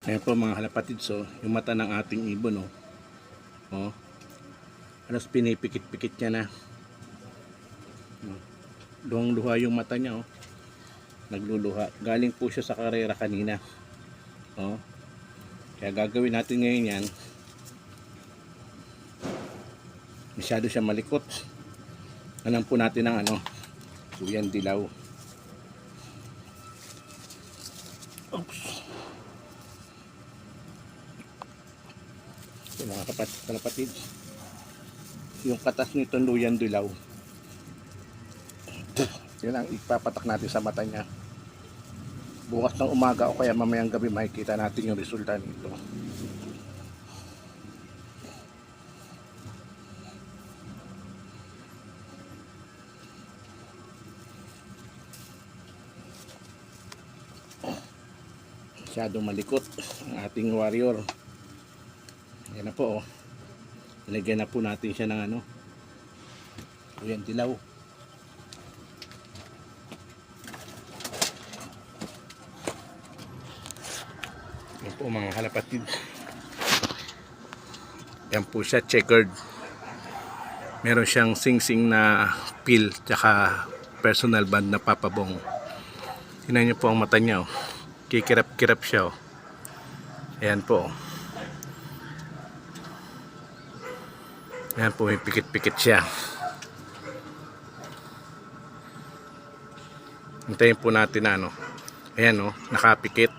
Ayan po mga kalapatid, so yung mata ng ating ibon, oh. Oh. Alas pinipikit-pikit niya na. Luhang-luha yung mata niya, oh. Nagluluha. Galing po siya sa karera kanina. Oh. Kaya gagawin natin ngayon yan. Masyado siya malikot. Alam po natin ang Duyan dilaw. Oops. So, mga kalapatid, yung katas nitong duyan dilaw, yun ang ipapatak natin sa mata niya. Bukas ng umaga o kaya mamayang gabi makikita natin yung resulta nito. Masyadong malikot ang ating warrior. Yan na po, oh. Nilagyan na po natin siya ng duyan dilaw. Yan po mga kalapatid. Yan po siya, checkered. Meron siyang sing-sing na pill tsaka personal band na papabong. Tingnan niyo po ang mata niya, oh. Kikirap-kirap siya, oh. Ayan po, oh. Ayan po, may pikit-pikit siya. Hintayin po natin na ayan, oh, nakapikit.